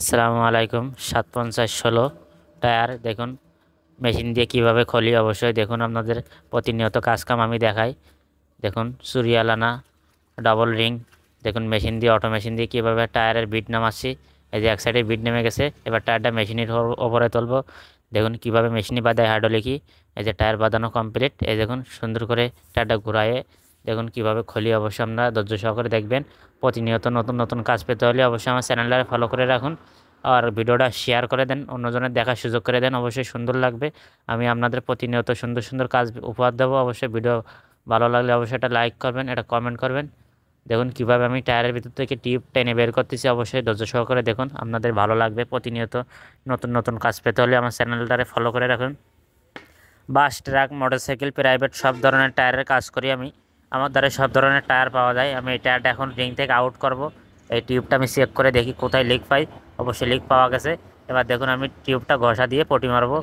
আসসালামু আলাইকুম। 750-16 টায়ার দেখুন মেশিন দিয়ে কিভাবে খুলি। অবশ্যই দেখুন, আপনাদের প্রতিনিয়ত কাজকাম আমি দেখাই। দেখুন সুরিয়াল আনা, ডাবল রিং, দেখুন মেশিন দিয়ে, অটো মেশিন দিয়ে কীভাবে টায়ারের বিট নামাচ্ছি। এই যে এক সাইডে বিট নেমে গেছে, এবার টায়ারটা মেশিনের ওপরে তুলবো। দেখুন কিভাবে মেশিনে বাঁধায় হাইড্রোলিকই। এই যে টায়ার বাঁধানো কমপ্লিট। এই দেখুন সুন্দর করে টায়ারটা ঘুরায়ে দেখুন কিভাবে খুলি। অবশ্যই আপনারা ধৈর্য সহকারে দেখবেন। প্রতিনিয়ত নতুন নতুন কাজ পেতে হলে অবশ্যই আমার চ্যানেলটা ফলো করে রাখুন, আর ভিডিওটা শেয়ার করে দেন, অন্যজনের দেখার সুযোগ করে দেন। অবশ্যই সুন্দর লাগবে। আমি আপনাদের প্রতিনিয়ত সুন্দর সুন্দর কাজ উপহার দেবো। অবশ্যই ভিডিও ভালো লাগলে অবশ্যই এটা লাইক করবেন, এটা কমেন্ট করবেন। দেখুন কিভাবে আমি টায়ারের ভিতর থেকে টিউব টেনে বের করতেছি। অবশ্যই ধৈর্য সহকারে দেখুন, আপনাদের ভালো লাগবে। প্রতিনিয়ত নতুন নতুন কাজ পেতে হলে আমার চ্যানেলটারে ফলো করে রাখুন। বাস, ট্রাক, মোটরসাইকেল, প্রাইভেট সব ধরনের টায়ারের কাজ করি আমি। আমার দ্বারা সব ধরনের টায়ার পাওয়া যায়। আমি এই টায়ারটা এখন রিং থেকে আউট করব। এই টিউবটা আমি চেক করে দেখি কোথায় লিক পাই। অবশ্যই লিক পাওয়া গেছে। এবার দেখুন আমি টিউবটা ঘষা দিয়ে পটি মারবো।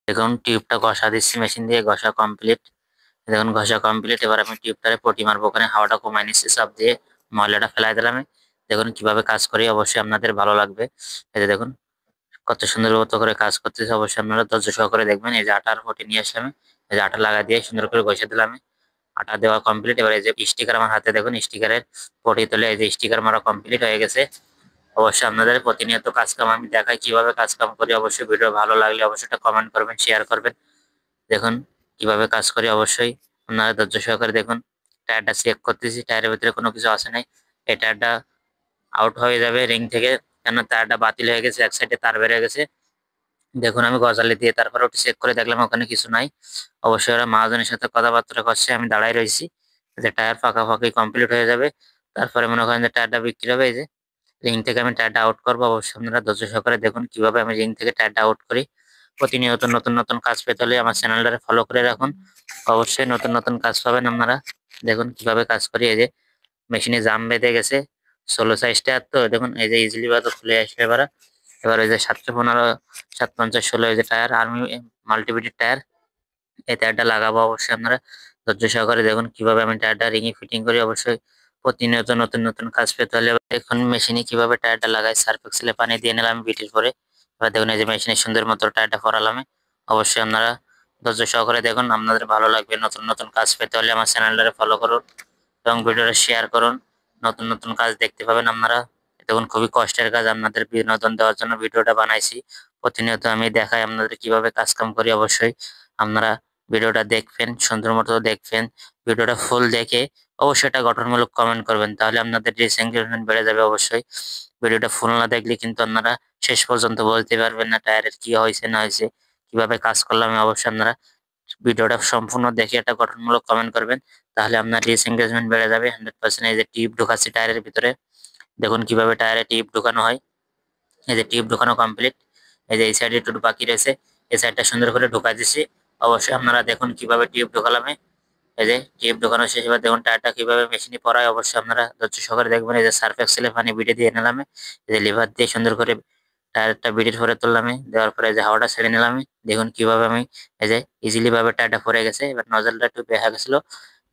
দেখুন টিউবটা ঘষা দিচ্ছি, মেশিন দিয়ে ঘষা কমপ্লিট। দেখুন ঘষা কমপ্লিট। এবার আমি টিউবটারে পটি মারবো। ওখানে হাওয়াটা কমাই নিচ্ছি, চাপ দিয়ে ময়লাটা ফেলাই দিলাম আমি। দেখুন কিভাবে কাজ করি, অবশ্যই আপনাদের ভালো লাগবে। এই যে দেখুন কত সুন্দর মতো করে কাজ করতেছে। অবশ্যই আপনারা ধৈর্য সহকারে দেখবেন। এই যে আটার পটি নিয়ে আসলাম, এই যে আটা লাগা দিয়ে সুন্দর করে ঘষে দিলাম। আটা দেওয়া কমপ্লিট। এবার এই যে স্টিকার আমার হাতে, দেখুন স্টিকারের পটি তুলে এই যে স্টিকার মারা কমপ্লিট হয়ে গেছে। অবশ্যই আপনাদের প্রতিনিয়ত কাজ কাম আমি দেখাই কিভাবে কাজ কাম করি। অবশ্যই ভিডিও ভালো লাগলে অবশ্যই একটা কমেন্ট করবেন, শেয়ার করবেন। দেখুন কিভাবে কাজ করি, অবশ্যই আপনারা ধৈর্য সহকারে দেখুন। টায়ারটা চেক করতেছি, টায়ারের ভিতরে কোনো কিছু আসে নাই। এই টায়ারটা আউট হয়ে যাবে রিং থেকে, কেন টায়ারটা বাতিল হয়ে গেছে, এক সাইডে তার বেরিয়ে গেছে। দেখুন আমি গজালে দিয়ে তারপরে ওটা চেক করে দেখলাম ওখানে কিছু নাই। অবশ্যই ওরা মহাজনের সাথে কথাবার্তা করছে, আমি দাঁড়াই রয়েছি। যে টায়ার ফাঁকাফাঁকি কমপ্লিট হয়ে যাবে, তারপরে মনে করেন যে টায়ারটা বিক্রি হবে। এই যে রিং থেকে আমি টায়ারটা আউট করবো। অবশ্যই আপনারা ধৈর্য সহকারে দেখুন কিভাবে আমি রিং থেকে টায়ারটা আউট করি। প্রতিনিয়ত নতুন নতুন কাজ পেতে হলে আমার চ্যানেলটা ফলো করে রাখুন। অবশ্যই নতুন নতুন কাজ পাবেন আপনারা। দেখুন কিভাবে কাজ করি। এই যে মেশিনে জাম বেঁধে গেছে, 16 সাইজ টায়ার তো দেখুন এই যে ইজিলি বাতো খুলে আসবে। এবার এবার ওই যে 715, 750-16 এই যে টায়ার আর্মি মাল্টিভিটের টায়ার, এই টায়ারটা লাগাবো। অবশ্যই আপনারা ধৈর্য সহকারে দেখুন কিভাবে আমি টায়ারটা রিঙে ফিটিং করি। অবশ্যই প্রতিনিয়ত নতুন নতুন কাজ পেতে হলে এখন মেশিনে কিভাবে টায়ারটা লাগাই, সার্ফ এক্সেলে পানি দিয়ে নিলাম বিটির পরে। এবার দেখুন এই যে মেশিনে সুন্দর মতো টায়ারটা ফরালাম। অবশ্যই আপনারা ধৈর্য সহকারে দেখুন, আপনাদের ভালো লাগবে। নতুন নতুন কাজ পেতে হলে আমার চ্যানেলটা ফলো করুন এবং ভিডিওটা শেয়ার করুন। নতুন নতুন কাজ দেখতে পাবেন আপনারা। দেখুন খুবই কষ্টের কাজ, আপনাদের বিনোদন দেওয়ার জন্য ভিডিওটা বানাইছি। প্রতিনিয়ত আমি দেখাই আপনাদের কিভাবে কাজ কাম করি। অবশ্যই আপনারা ভিডিওটা দেখবেন, সুন্দর মতো দেখবেন। ভিডিওটা ফুল দেখে অবশ্যই একটা গঠনমূলক কমেন্ট করবেন, তাহলে আপনাদের রিচ এঙ্গেজমেন্ট বেড়ে যাবে। অবশ্যই ভিডিওটা ফুল না দেখলে কিন্তু আপনারা শেষ পর্যন্ত বলতে পারবেন না টায়ারের কি হয়েছে না হয়েছে, কিভাবে কাজ করলাম। অবশ্যই আপনারা ভিডিওটা সম্পূর্ণ দেখে একটা গঠনমূলক কমেন্ট করবেন, তাহলে আপনার রিচ এঙ্গেজমেন্ট বেড়ে যাবে 100%। এই যে টিপ ঢোকাচ্ছি টায়ারের ভিতরে, দেখুন কিভাবে টায়ারে টিপ ঢোকানো হয়। এই যে টিপ ঢোকানো কমপ্লিট। এই যে এই সাইডে একটু বাকি রয়েছে, এই সাইডটা সুন্দর করে ঢোকা দিচ্ছি। অবশ্যই আপনারা দেখুন কিভাবে টিপ ঢোকালাম। এই যে টিপ ঢোকানো শেষ। এবার দেখুন টায়ারটা কিভাবে মেশিনে পড়ায়। অবশ্যই আপনারা ধৈর্য সহকারে দেখবেন। এই যে সার্ফ এক্সেলে পানি বিটে দিয়ে নিলাম, এই যে লিভার দিয়ে সুন্দর করে টায়ারটা বিটের পরে তুললাম। দেওয়ার পরে যে হাওয়াটা ছেড়ে নিলাম। দেখুন কিভাবে আমি এই যে ইজিলি ভাবে টায়ারটা পরে গেছে। এবার নজলটা একটু বেঁকা গেছিল,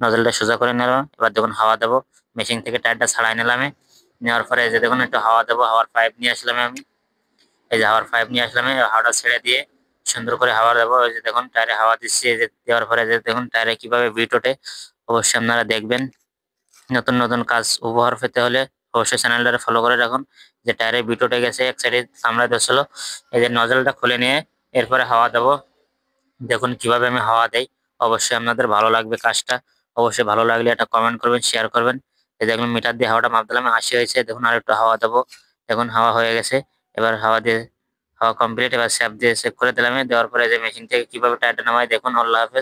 নজলটা সোজা করে নিলাম। এবার দেখুন হাওয়া দেবো, মেশিন থেকে টায়ারটা ছাড়াই নিলাম। নেওয়ার পরে এই যে দেখুন একটু হাওয়া দেবো, হাওয়ার পাইপ নিয়ে আসলাম আমি। এই যে হাওয়ার পাইপ নিয়ে আসলাম, হাওয়াটা ছেড়ে দিয়ে সুন্দর করে হাওয়া দেবো। এই যে দেখুন টায়ারে হাওয়া দিচ্ছি। এই যে দেওয়ার পরে যে দেখুন টায়ারে কিভাবে বিট ওঠে। অবশ্যই আপনারা দেখবেন। নতুন নতুন কাজ উপহার পেতে হলে অবশ্যই চ্যানেলটা ফলো করে রাখুন। যে টায়ারে বিট উঠে গেছে, এক সাইডে চামড়া ধরছিল। এই যে নজলটা খুলে নিয়ে এরপরে হাওয়া দেবো। দেখুন কিভাবে আমি হাওয়া দেই। অবশ্যই আপনাদের ভালো লাগবে কাজটা। অবশ্যই ভালো লাগলে একটা কমেন্ট করবেন, শেয়ার করবেন। এই দেখুন মিটার দিয়ে হাওয়াটা মাপ দিলাম, 80 হয়েছে। দেখুন আর একটু হাওয়া দেবো। দেখুন হাওয়া হয়ে গেছে। এবার হাওয়া দিয়ে হাওয়া কমপ্লিট। এবার স্যাপ দিয়ে চেক করে দিলাম। দেওয়ার পরে যে মেশিন থেকে কিভাবে টায়ারটা নামাই দেখুন। আল্লাহ হাফেজ।